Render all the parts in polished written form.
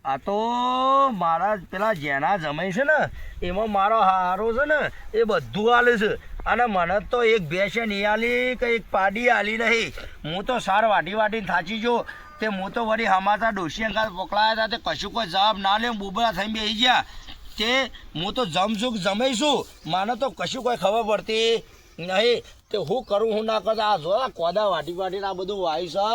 આ તો મારા પેલા જેના જમાઈ છે ને એમાં મારો હારો છે ને એ બધું આલે છે અને મને તો એક ભેંસ નહીં આલી કે એક પાડી આલી નહીં. હું તો સાર વાટી વાટીને થાચી ગયો. તે હું તો વળી હમાતા ડોશી અંગાત મોકલાયા હતા તે કશું કોઈ જવાબ ના લે બોબડા થઈને બેસી ગયા. તે હું તો જમશું જમાઈશું મને તો કશું કોઈ ખબર પડતી નહીં. તે હું કરું હું ના કરતા આ જો કોદા વાટી વાટીને આ બધું વાયુ છે.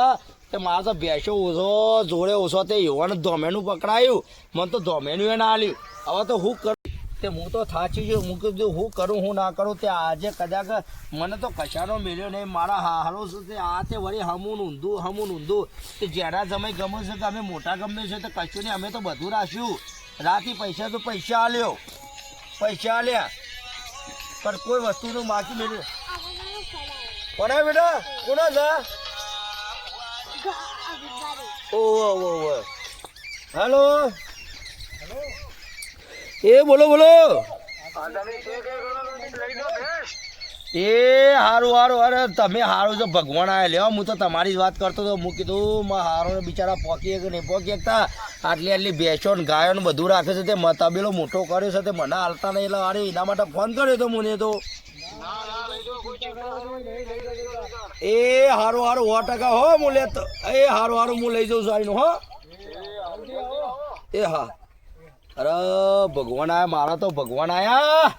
તે મારે તો ભેંસો ઓછો જોડે ઓછો તે એવાનું ધોમેનું પકડાયું મને તો ધોમેનું એ ના આલ્યું. હવે તો હું કરું તે હું તો થાચી ગયો. હું કીધું હું કરું હું ના કરું. તે આજે કદાચ મને તો કશાનો મેળ્યો નહીં. મારા હાલો છે તે આ તે વળી હમું ઊંધું તે જેના સમય ગમે છે કે અમે મોટા ગમે છે તો કશું નહીં. અમે તો બધું રાખ્યું. રાતે પૈસા તો પૈસા આલ્યા પણ કોઈ વસ્તુનું બાકી મેળ્યું કોને બેટા કોને છે? ઓહ હેલો એ બોલો એ હારું અરે તમે હારું છો ભગવાન આયા લેવા. હું તો તમારી જ વાત કરતો હતો. હું કીધું હારો બિચારા પોકીએ કે નહીં પોકી શકતા. આટલી ભેંસો ને ગાયો ને બધું રાખે છે તે તબેલો મોટો કર્યો છે તે મને હાલતા નહીં એટલે અરે એના માટે ફોન કર્યો હતો મને તો. એ હારું 100% હો હું લેતો. એ હારું હું લઈ જાઉં છું આઈનું હો. એ હા અરે ભગવાન આયા મારા તો ભગવાન આયા.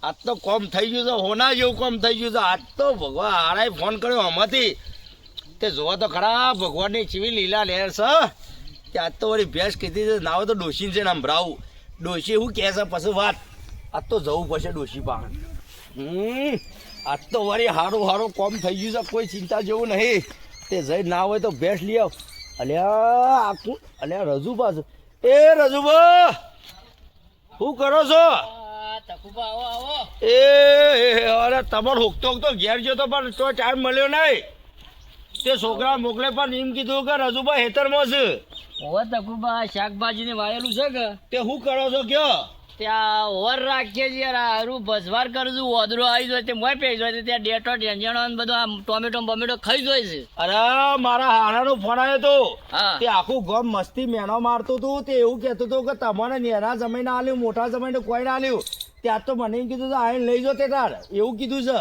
આજ તો કોમ થઈ ગયું છે હોના જેવું કોમ થઈ ગયું છે. આજ તો ભગવાન હારાએ ફોન કર્યો આમાંથી તે જોવા તો ખરા ભગવાનની ચીવી લીલા લહેર છે. કે આજ તો વળી ભેંસ કીધી છે ના હોય તો ડોશીને છે ને આમ ભરાવું. ડોશી એવું કહે છે પછી વાત આજ તો જવું પડશે ડોશી પાસે. આજ તો વળી હારું કોમ થઈ ગયું છે કોઈ ચિંતા જેવું નહીં. તે જઈ ના હોય તો ભેંસ લઈ આવ. અલ્યા રજુબા છે. એ રજુબા શું કરો છો? એ અરે તમારે હોકતો ઘેર ગયો તો પણ તો ટાઈમ મળ્યો નહીં. તે છોકરા મોકલે પણ એમ કીધું કે રજુબા હેતરમાં છે. ઓવે તકુબા શાકભાજી ને વાયેલું છે કે તે શું કરો છો કયો? ત્યાં ઓવર રાખીએ છીએ યાર. હારું ભસવાર કરું છું. ઓદરો આવી જાય તે મોય પી જાય ત્યાં ડેટો ટેન્જણો ને બધું આમ ટોમેટો ખાઈ જાય છે. અરે મારા હારાનો ફોન આવ્યો હતો. હા તે આખું ગમ મસ્તી મેનો મારતું હતું. તે એવું કહેતું હતું કે તમારે નેના જમાઈ ના આલ્યું મોટા જમાઈને કોઈ ના આલ્યું. ત્યાં તો મને એમ કીધું આઈને લઈ જાઓ તે તાર એવું કીધું છે.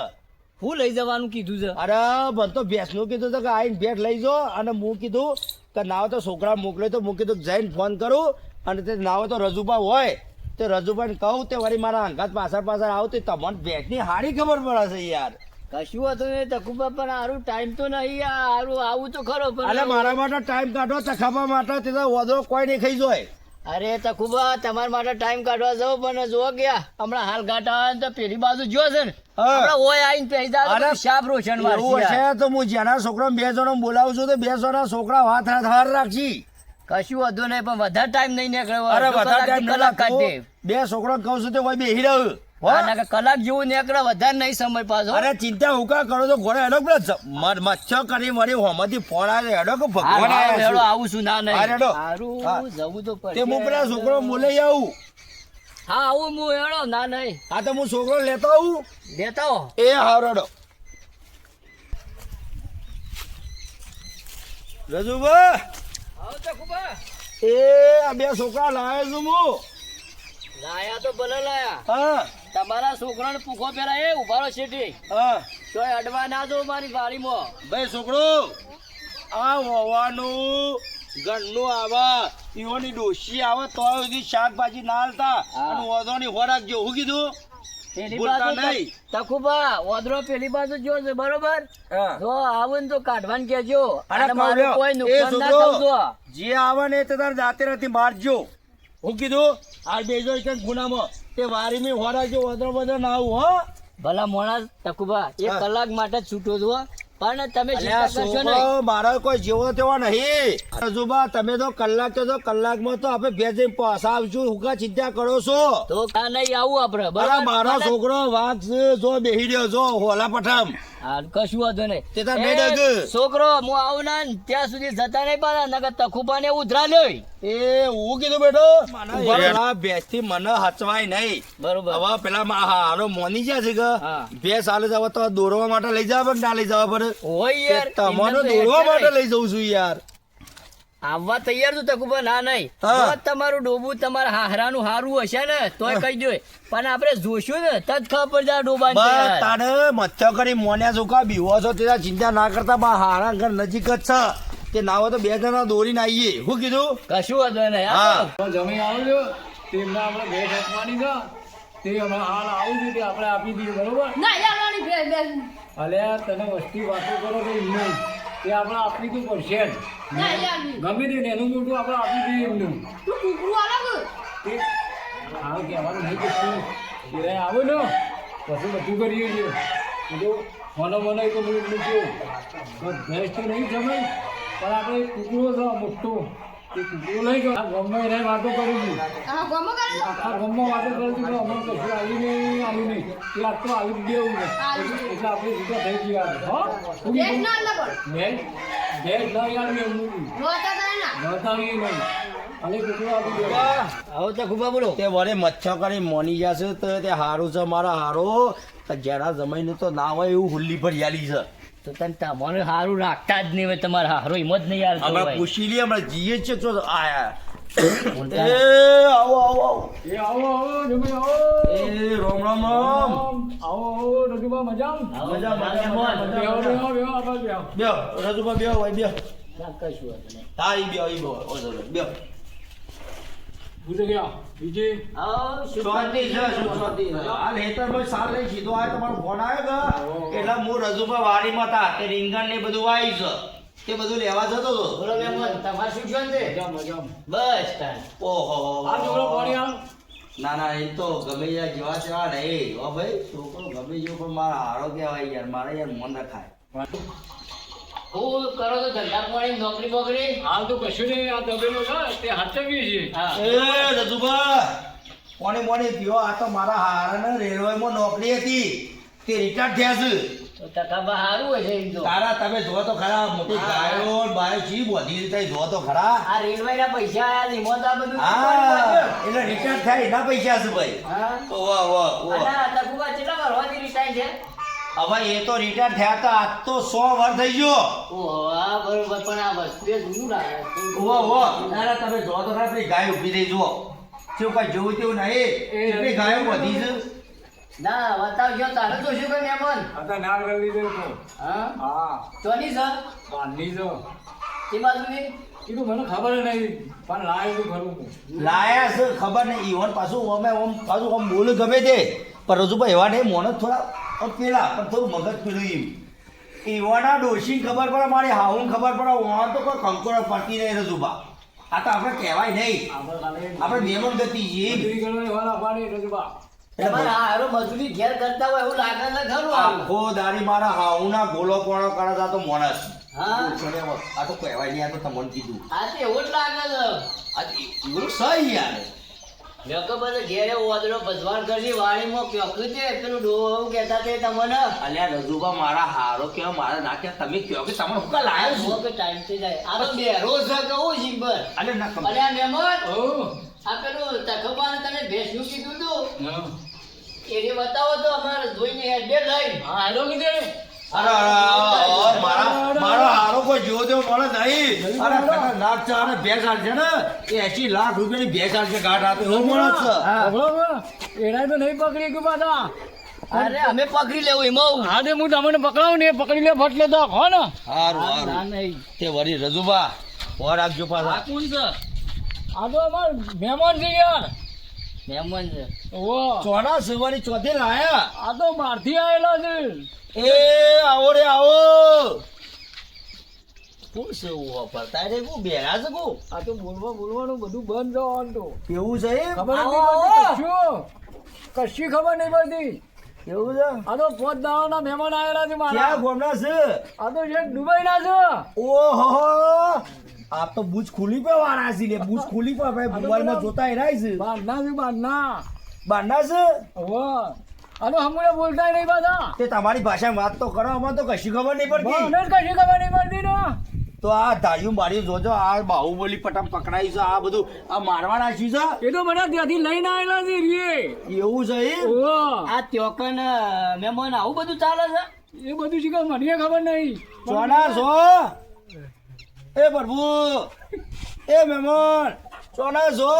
હું લઈ જવાનું કીધું છે? અરે મને તો ભેંસનું કીધું છે કે આઈને ભેંસ લઈ જાઓ. અને હું કીધું કે ના હોય તો છોકરા મોકલે તો હું કીધું જઈને ફોન કરું. અને તે ના હોય તો રજુબા હોય તે રજુભાઈને કહું તે વળી મારા અંગાત પાછળ આવતી તમને ભેંસની હારી ખબર પડે છે યાર. કશું હતું નહીં તકુબા પણ હારું ટાઈમ તો નહીં. હારું આવું તો ખરો પણ અરે મારા માટે ટાઈમ કાઢો તખાબા માટે તે તો વધો કોઈ નહીં ખાઈ જાય. અરે તકુબા તમારા માટે ટાઈમ કાઢવા જાવ પણ જો ગયા હમણાં હાલ ઘાટા તો પેલી બાજુ જો છે ને હમણાં ઓય આવીને પેલી દાડો શાપ રોશન એવું છે તો હું જેના છોકરા 2 જણા બોલાવું છું તો 2 જણા છોકરા હાર રાખશી. કશું વધુ નહીં પણ વધારે ટાઈમ નહીં નીકળ્યો. અરે વધારે ટાઈમ કલાક કાઢી 2 છોકરા કહું છું તે બેહી રહ્યું કલાક જેવું નીકળે વધારે નહીં સમય પાછો. અરે ચિંતા હુકા કરો તો ઘોડે હેડો મચ્છર કરી મરી હોમાંથી ફોન આવે હેડો કે ભગવાન આવું છું ના નહીં જવું તો તે હું પેલા છોકરો બોલાઈ આવું. હા આવું હું હેડો ના નહીં. હા તો હું છોકરો લેતો આવું. લેતા એ હાવ રેડો રજુભા. એ આ 2 છોકરા લાવ્યો છું હું. લાયા તો ભલે લાયા. હા તમારા છોકરાને પૂખો પેલા એ ઉભારો શેઠી. હા તો અડવા ના દો મારી વાડીમાં. ભાઈ છોકરો આ હોવાનું ઘરનું આવા ઈઓની ડોશી આવે તો સુધી શાકભાજી ના હાલતા અને ઓદોની ખોરાક જો હું કીધું તકુબા ઓદરો પેલી બાજુ જો છે બરોબર. જો આવે ને તો કાઢવાનું કેજો. કોઈ નુકસાન ના થજો. જે આવે ને તે તાર જાતે નથી મારજો. હું કીધું આ બેજો એક ગુનામાં તે વારી ની ખોરાક જો ઓદરો બધો ના આવું હો. ભલા મોણા તકુબા 1 કલાક માટે જ છૂટો છો પણ તમે મારો કોઈ જેવો તેવો નહીં. રજુબા તમે તો કલાકમાં તો આપણે ભેજ પાછા આવશું. હું ચિંતા કરો છો તો કા નહીં આવું આપડે. મારો છોકરો વાઘ છે જો બેહી રહ્યો જો હોલા પઠામ. કશું વાંધો નહીં. તે તાર બેડગ છોકરો હું આવું ના ત્યાં સુધી જતા નહીં પાડે નકર તખુબા ને ઉધરા લ્યો. એ હું કીધું બેટો ભેંસ થી મને હચવાય નહીં. બરોબર હવે પેલા હારો મોની જ્યાં છે કે ભેંસ હાલે જવા તો દોરવા માટે લઈ જવા પડે ના લઈ જવા પડે. હોય યાર તમારે દોરવા માટે લઈ જઉં છું યાર. આવવા તૈયાર છું તકુબા, ના નહીં. હા. જો તમારું ડોબું તમારા હાહરાનું હારું હશે ને તોય કહી દો, પણ આપણે જોશું ને તજ ખબર પડી જાય ડોબાની બસ તૈયાર. તાને મચ્છર કરી મોન્યા છોકરા બીવો છો તે ચિંતા ના કરતા બા હારા ઘર નજીક જ છે તે ના હોય તો 2 જણા દોડીને આવીએ. શું કીધું? કશું વાંધો નહીં. હા. હા જમી આવજો તેમને આપણે ભેટ આપવાની છે તે હમણાં હાલ આવું છું તે આપણે આપી દઈએ બરોબર. ના યાર બે બે અલ્યા તને વસ્તી વાતો કરો તો એમને તે આપણે આપવી તો પડશે જ. ના યાર ગમે તે એનું મોટું આપણે આપી દઈએ એમને તું કુકરું અલગ તે હાલ કહેવાનું નહીં કે તું ઘેરે આવો ને પછી બધું કરીએ છીએ બધું મને તો બધું એટલું છું ભેંસ તો નહીં જમાય પણ આપણે કૂકડો છે મોટો તે કૂકડો લઈ ગયો આ ગમે એને વાતો કરું છું હા ગમો કરે આખા ગામમાં વાતો કરું છું કે અમને કશું આવ્યું નહીં તે આજ તો આવી જ દેવું ને એટલે આપણે સીધા થઈ ગયા હા દેશ ના અલગ ભેંસ ના યાર મેં મૂકી રોતા કરે ના નતાણી નહીં અને કૂકડો આપી દે આવો તકુબા બોલો. તે વરે મચ્છર કરી મોની જશે તો તે હારું છે મારા હારો જેના જમાઈનું તો ના હોય એવું હુલ્લી ભરિયાલી છે. તો તને તમારે હારું રાખતા જ નહીં હોય, તમારે હારો એમ જ નહીં હાલતો હમણાં હોય. પૂછી લઈએ હમણાં જીએ છે તો આયા એ આવો આવો આવો એ આવો જમી આવો એ રોમ રોમ રોમ આવો રજુબા મજામાં મજા મજા બેહો બેહો બેહો આપણે બેહો બેહો રજુબા બેહો ભાઈ બેહો ના, કશું વાંધો નહીં. હા ઈ બેહો બેહો પૂછે ગયા બીજી આવો, શું શાંતિ છે શું શાંતિ છે હાલ હેતરમાં સાલ લઈ સીધો આ તમારો ફોન આવ્યો કે એટલે હું રજુબા વાડીમાં હતા તે રીંગણ ને બધું વાઈ છે તે બધું લેવા જતો હતો. બોલો મહેમાન, તમારે શું છે ને? મજામાં બસ તાન. ઓહો આ છોકરો પાણી આવ ના ના એ તો ગમે યાર જેવા તેવા નહીં હો ભાઈ છોકરો ગમે જેવો પણ મારા હારો કહેવાય યાર મારે યાર મન રખાય. હું કરો તો ધંધા પાણી નોકરી બોકરી? હાલ તો કશું નહીં આ તબેલો છે તે હાચવીએ છીએ હા. એ રજુબા કોને મોને પીઓ આ તો મારા હારાને રેલવેમાં નોકરી હતી તે રિટાયર થયા છે. તો ટકાબા હારું હોય છે એમ તો. તારા તમે જો તો ખરા મોટી ગાયો ને બાયો ચી બધી રીતે જો તો ખરા. આ રેલવેના પૈસા આયા ને એમાં તો આ બધું હા એટલે રિટાયર થાય એના પૈસા છે ભાઈ. હા. ઓવા ઓવા ઓવા અને તકુબા કેટલા વર્ષથી રિટાયર છે? હવે એ તો રિટાયર થયા હતા આજ તો 100 વર્ષ થઈ ગયો. ઓહો, હા બરોબર, પણ આ વસ્તુ એ જૂનું લાગે. ઓવા ઓવા તારા તમે જો તો ખરા પેલી ગાય ઊભી થઈ જુઓ શું કઈ જોવું તેવું નહીં એટલી ગાયો બધી છે. ના બતાવજો તારે તો શું કે મહેમાન? आता नाल कर लीजिए तो હા हाँ ચોની સર बांधनी तो એ બાજુની કીધું મને ખબર નહીં પણ લાય તો ખરું લાયા છે ખબર નહીં ઈવન પાછું અમે આમ પાછું આમ બોલે ગમે તે પણ રજુભાઈ એવા નહીં મોને થોડા આમ પેલા પણ થોડું મગજ પેલું એમ ઈવાના ડોશી ખબર પડે મારી હાઉન ખબર પડે વહાં તો કોઈ કંકોડા પડતી નહીં રજુભા આ તો આપણે કહેવાય નહીં આપણે ખાલી આપણે બેમન ગતિ છીએ મજૂરી કરવાની વાળા પાણી રજૂબા તમારે હારો મજૂરી ઘેર કરતા હોય એવું લાગે ને ખરું આવું. આખો દારી મારા હાઉના ગોલો પોણો કરે છે આ તો મોણસ હા આ તો કહેવાય નહીં આ તો તમને કીધું આ તો એવું જ લાગે છે. આ તો એવું સહી યાર મેં કહું બધે ઘેરે ઓદરો ભજવાન કરજી વાડીમાં ક્યોકું છે પેલું ડોહું કહેતા તે તમને અલ્યા રજુભા મારા હારો કેવા મારા નાખ્યા તમે કહો કે તમે હુકા લાયો છો કે ટાઈમ થઈ જાય આ તો બેરો છે કહું શીખબર. અલે ના ખબર અને આ મહેમાન ઓ આ પેલું તખબાને તમે ભેંસનું કીધું તું હા એને બતાવો તો અમારે જોઈને બે લઈ હા હેલો કીધે અરે મારો હારો કોઈ જોવો તેવો મળે નહીં અરે ખતરનાક છે અને ભેંસ હાલશે ને એ 80 લાખ રૂપિયાની ભેંસ હાલશે ગાઢ આપે એવો માણસ છે એના તો નહીં પકડી ગયું પાછા અરે અમે પકડી લેવું એમાં હા તે હું તમને પકડાવું ને પકડી લે ફટ લેતો હો ને હારું ના હારું નહીં તે વળી રજુભા ઓર રાખજો આ પાછા કોણ છે? આ તો અમાર મહેમાન છે યાર મહેમાન છે. ઓ ચોના સુવાની ચોથી લાયા આ તો બહારથી આવેલા છે એ આવો રે આવો શું છે એવું વાપરતા રે હું બેરા છે હું આ તો બોલવાનું બધું બંધ જવાનું તો કેવું છે એમ? ખબર આવો, નથી આવો. પડતી કશું કશી ખબર નહીં પડતી કેવું છે આ તો 5 દાવાના મહેમાન આવેલા છે મારા ક્યાં ગોમના છે આ તો એક દુબઈ ના છે ઓહો આ તો બુજ ખુલી પે વાળા છે લે બુજ ખુલી પે ભાઈ મોબાઈલમાં જોતા એરાય છે બારના છે બારના બાંડા છે ઓ આ તો હમણાં બોલતા નહીં બધા તે તમારી ભાષામાં વાત તો કરો અમને તો કશી ખબર નહીં પડતી મને જ કશી ખબર નહીં પડતી ને તો આ ધાર્યું માર્યું જોજો આ બાહુબલી પટમ પકડાઈ છે આ બધું આ મારવા નાખ્યું એ તો બધા ત્યાંથી લઈને આવેલા છે રે છે એવું છે એમ? ઓ આ ત્યોકન મહેમાન આવું બધું ચાલે છે એ બધું શીખર મને ખબર નહીં ચોના છો એ પ્રભુ એ મહેમાન ચોના છો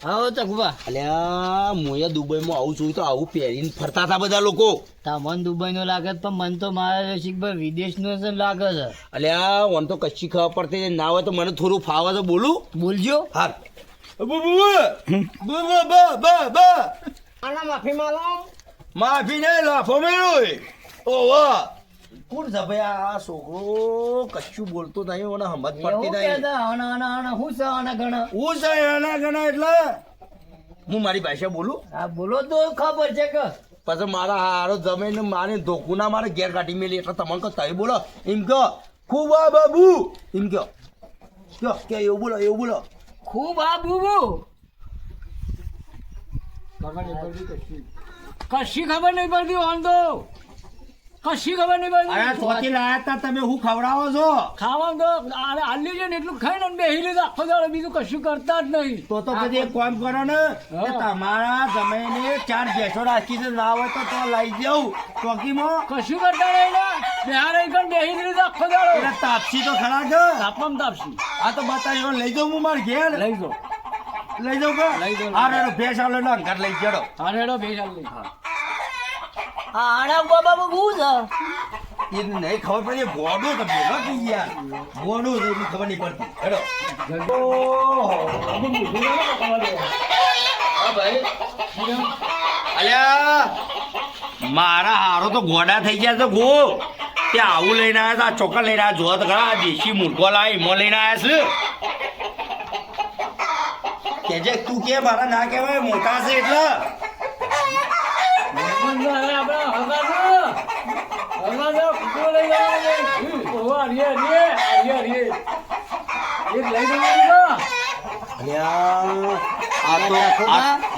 આવો ચકુભા. અલ્યા મોયા દુબઈમાં આવું જોયું તો આવું પહેરીને ફરતા હતા બધા લોકો. તમને દુબઈ નો લાગે છે, પણ મને તો મારા રસિકભાઈ વિદેશ નો લાગે છે. અલ્યા ઓન તો કચ્છી ખબર પડતી ના હોય તો મને થોડું ફાવે તો બોલું. બોલજો. હા આના માફી માંગો. માફી નહીં લાફો મેળો. ઓ વાહ કોણ છે ભાઈ આ છોકરો કચ્છું બોલતો નહીં મને સમજ પડતી એવું નહીં. કહેતા, આના આના આના શું છે આના ઘણા? હું છે એના ગણા એટલે હું મારી ભાષા બોલું આ બોલો તો ખબર છે કે પછી મારા હારો જમીન મારે ધોકું ના મારે ઘેર કાઢી મેલી એટલે તમને કહો તમે બોલો એમ કહો ખૂબ આ બાબુ એમ કહો કે એવું બોલો એવું બોલો. ખૂબ આ બુબુ. કશી ખબર નહીં પડતી વાંધો, કશી ખબર નહીં પડતી. અરે ચોથી લાયા તા તમે હું ખવડાવો છો ખાવાનું તો આલ્યું છે ને એટલું ખાઈને અને બેસી લીધું આખો દાડો, બીજું કશું કરતા જ નહીં. તો પછી એક કામ કરો ને કે તમારા જમીને 4 ભેંસો રાખી છે ના હોય તો લઈ જાઉં ચોકીમાં. કશું કરતા નહીં ને બિહાર આવીને બેસી લીધું આખો દાડો. એટલે તાપસી તો ખરા છે. તાપમાં તાપસી આ તો બતાવ્યો લઈ જાઉં હું મારા ઘેર લઈ જાઓ. લઈ જાઉં કે લઈ જાઉં. આ રેડો ભેંસ આલો ને ઘર લઈ જડો. હા હેડો બે ચાલ લઈ. આ આના બાબા બહુ છે. એ નહીં ખબર પડી ગોડો તો બોલો કે યાર ગોડો તો એની ખબર નહીં પડતી હેડો. અલ્યા મારા હારો તો ગોડા થઈ ગયા છે ગો તે આવું લઈને આવ્યા હતા ચોક્કસ લઈને આવ્યા જોત ખરા આ દેશી મુર્ગો લાવી એમાં લઈને આવ્યા છે કે જે તું કે મારા ના કહેવાય મોટા છે એટલે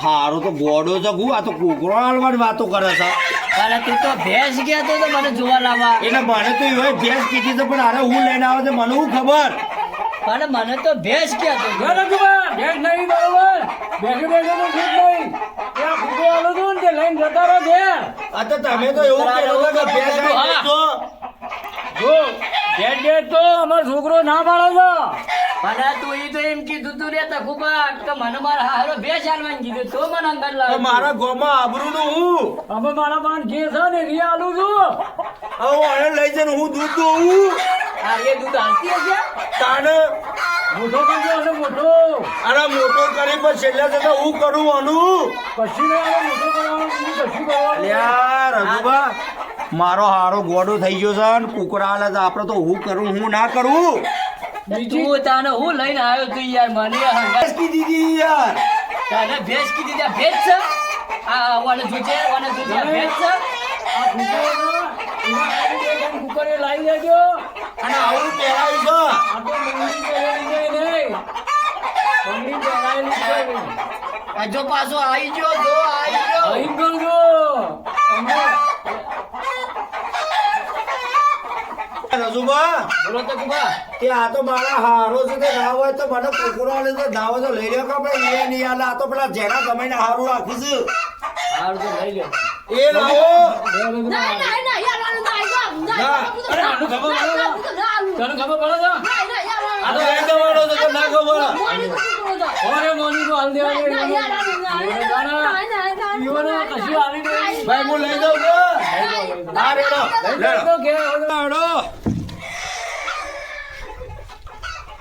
હારો તો ગોડો છે ગુ આ તો કુકરો હાલવાની વાતો કરે છે. અને તું તો ભેંસ ગયા તો મને જોવા લાવવા. એટલે મને તો એવો ભેંસ કીધી છે પણ હારે હું લઈને આવે છે મને હું ખબર. અને મને તો ભેંસ ગયા તો ભેંસ નહીં બરોબર, બેઠું બેઠું તો ઠીક નહીં. ત્યાં ફૂટો આલો છું ને તે લઈને જતા રહો ઘેર. આ તો તમે તો એવું કહો છો કે ભેંસ આવી તો જો ઘેર ઘેર તો અમારો છોકરો ના પાડે છે. અને તું ઈ તો એમ કીધું તું રે તકુબા કે મને મારા હારો ભેંસ આલવાનું કીધું તો મને અંગત તો લાવ. મારા ગોમાં આબરૂનું હું અમે મારા પાન જે છે ને એ આલું છું. હવે એને લઈ જઈને હું દૂધ દોવું આ એ દૂધ હાલતી હશે. તાને મોટો કરજો હશે મોટો. આને મોટો કરી પછી છેલ્લે જતા હું કરું આનું. કશું નહીં આવે, મોટો કરવાનું બીજું કશું કરવાનું. યાર રઘુબા મારો હારો ગોડો થઈ ગયો છે ને કુકરા હાલે છે આપણે તો હું કરું હું ના કરું. તું તાને હું લઈને આવ્યો તું યાર મને હંગાત. ભેંસ કીધી હતી યાર તાને ભેંસ કીધી ત્યાં ભેંસ છે. આ વાને જોજે આ ભેંસ છે. આ ફૂટો કુકરે લાવી દેજો. અને આવું પહેરાયું છે. આ તો મંગી પહેરેલી નહીં. મંગી પહેરાયેલી છે. આ જો પાછો આવી ગયો જો આવી ગયો. અહીં કરજો. રઘુબા બોલો તકુબા. કે આ તો મારા હારો છે તે ના હોય તો મને કુકરો આલે તો ના હોય તો લઈ લ્યો કે આપણે એ નહીં આલે આ તો પેલા જેના ગમે હારું રાખું છું હારું તો લઈ લે. એ લાવો ના ના ના યાર આનું ના આઈ ના. અરે આનું ખબર પડે છે? તને ખબર પડે છે? આ તો લઈ જવાનો છે તો ના ખબર ઓરે મોની તો હાલ દેવા દે. ઈવોને કશું હાલી નહીં. ભાઈ હું લઈ જાઉં કે હા રેડો લઈ તો ઘેર હવે. રેડો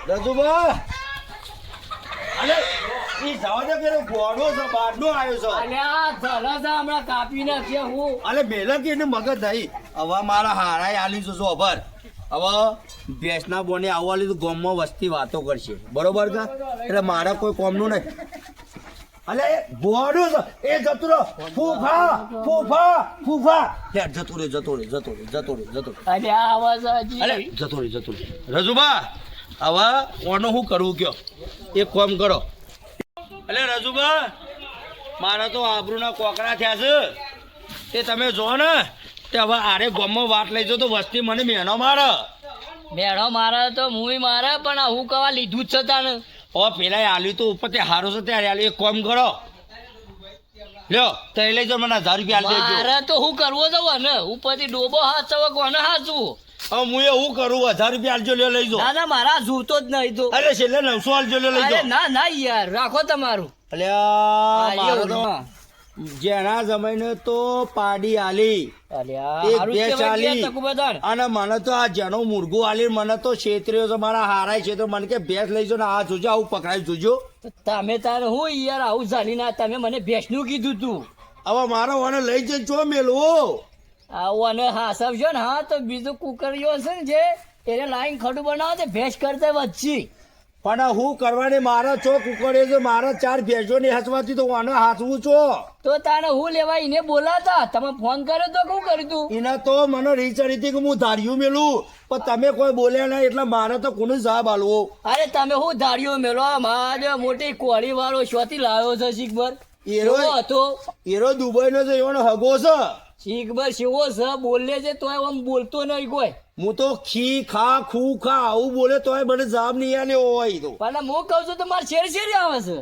રઘુબા અલે ઈ જવા દે કે ગોડો છે બારનો આવ્યો છે અલ્યા ધરા છે હમણાં કાપી નાખ્યા હું. અલે મેલા કે એને મગજ નહીં હવે મારા હારાય આલી જો અભર હવે ભેંસના બોને આવવા લીધું ગામમાં વસ્તી વાતો કરશે બરોબર કે એટલે મારા કોઈ કોમનું નહીં અલે ગોડો છે એ જતું રહો ફૂફા ફૂફા ફૂફા લે જતું રે જતું રે જતું રે જતું રે જતું રે અલ્યા આવાજ હજી. અલે જતું રે રજુબા હવે કોનું શું કરવું કયો એક કામ કરો અલે રજુબા મારા તો આબરૂના કોકરા થયા છે તે તમે જો ને તે હવે આરે ગામમાં વાત લઈ જાઓ તો વસ્તી મને મેનો મારે મેળો મારે તો મુઈ મારે પણ આ હું કવા લીધું જ છે તાને. હવે પેલા આલ્યું તો ઉપર તે હારો છે ત્યારે આલ્યું એક કામ કરો લ્યો તો એ લઈ જાઓ મને 1000 રૂપિયા આલી દેજો મારે તો હું કરવો જવું ને ઉપરથી ડોબો હાચવો કોને હાચવું હવે હું એવું કરું 1000 રૂપિયા આલજો લ્યો લઈ જાઓ ના ના મારા જોતો જ નહીં તો અરે છેલ્લે 900 આલજો લ્યો લઈ અરે જાઓ ના ના યાર રાખો તમારું અલ્યા મારો તો હા. જેના જમાઈને તો પાડી આલી અલ્યા, એક હારું જ બે કહેવાય ચાલી કે તકુબદાર. અને મને તો આ જેનો મુર્ગું આલી મને તો છેતર્યો છે મારા હારાય છે તો મને કે ભેંસ લઈ જાઓ ને આ જોજો આવું પકડાઈ જોજો તો તમે તારે હું યાર આવું જાણી ના તમે મને ભેંસનું કીધું તું હવે મારો વાને લઈ જઈને ચો મેલવો આવું અને હા સમજો ને હા તો બીજું કુકરીઓ છે ને જે એને લાઈન ખડું બનાવો તે ભેંસ કરતા વચ્ચે પણ હું કરવાની મારા ચો કુકડે છે મારા 4 ભેંસો ની હસવાથી તો વાને હાથવું છો તો તારે હું લેવા એને બોલાતા તમે ફોન કર્યો તો શું કર્યું તું એના તો મને રીચરી હતી કે હું ધાર્યું મેલું પણ તમે કોઈ બોલ્યા નહીં એટલે મારે તો કોને જવાબ આલવો અરે તમે હું ધાર્યો મેલો મારે મોટી કોળી વાળો શોથી લાવ્યો છે શીખબર એરો કેવો હતો એરો દુબઈ નો એનો હગો છે શીખબર શેવો છે બોલે છે તોય આમ બોલતો નહીં કોઈ હું તો ખી ખા ખુ ખા આવું બોલે તોય મને જવાબ નહીં આલ્યો હોય તો પણ હું કહું છું તો મારે શેર શેર આવે છે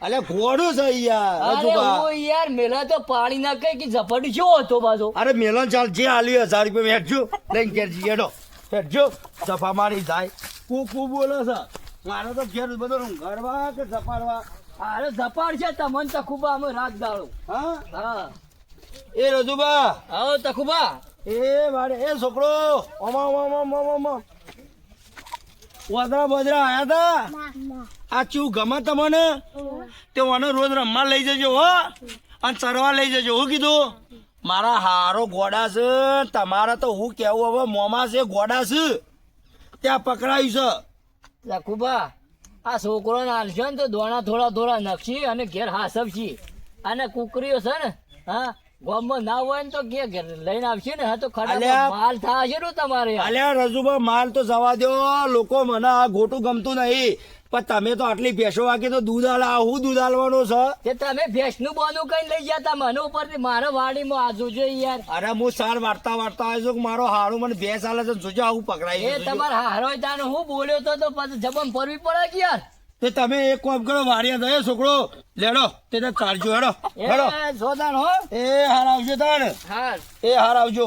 અલે ઘોડું છે યાર અરે રજુભા. હું યાર મેલા તો પાણી ના કઈ કે ઝપટ જો હતો પાછો અરે મેલન ચાલ જે આલી 1000 રૂપિયા બેઠજો લઈને ઘેર જઈએ હેડો બેઠજો જફા મારી જાય કુ બોલે છે મારે તો ઘેર બધો ઘરવા કે જપાડવા અરે ઝપાડ છે તમને તખુબા અમે રાત દાડો હા હા એ રજુબા આવો તખુબા એ મારે એ છોકરો ઓમા ઓમા ઓમા ઓમા વાદરા બદરા આયા તા આ ચૂ ગમે તમને તે મને રોજ રમવા લઈ જજો હો અને ચરવા લઈ જજો હું કીધું મારા હારો ગોડા છે તમારા તો હું કેવું હવે મોમાં છે ગોડા છે ત્યાં પકડાયું છે તખુબા આ છોકરો નાલશે ને તો દોણા થોડા થોડા નખશી અને ઘેર હાસવશી અને કુકરીઓ છે ને હા ગામમાં ના હોય ને તો ઘેર ઘેર લઈને આવશે ને હા તો ખડા અલ્યા. માલ થશે ને તમારે અલ્યા રજુબા માલ તો જવા દો લોકો મને આ ગોટું ગમતું નહીં પણ તમે તો આટલી ભેંસો વાગી તો દૂધ આલે આ હું દૂધ આલવાનું છે તે તમે ભેંસનું બોનું કઈ લઈ જતા મને ઉપરથી મારા વાડીમાં આ જોજો યાર અરે હું સાર વાર્તા આવ્યો છું કે મારો હારું મને ભેંસ આલે છે જોજો આવું પકડાય એ તમારા હારો તાને હું બોલ્યો તો પછી જબમ ફરવી પડે કે યાર તે તમે એક કામ કરો વારિયા થયો છોકરો લેડો તે ચાલજો હેડો હેડો એ સોદાન હો એ હાર આવજો તાણ હા એ હાર આવજો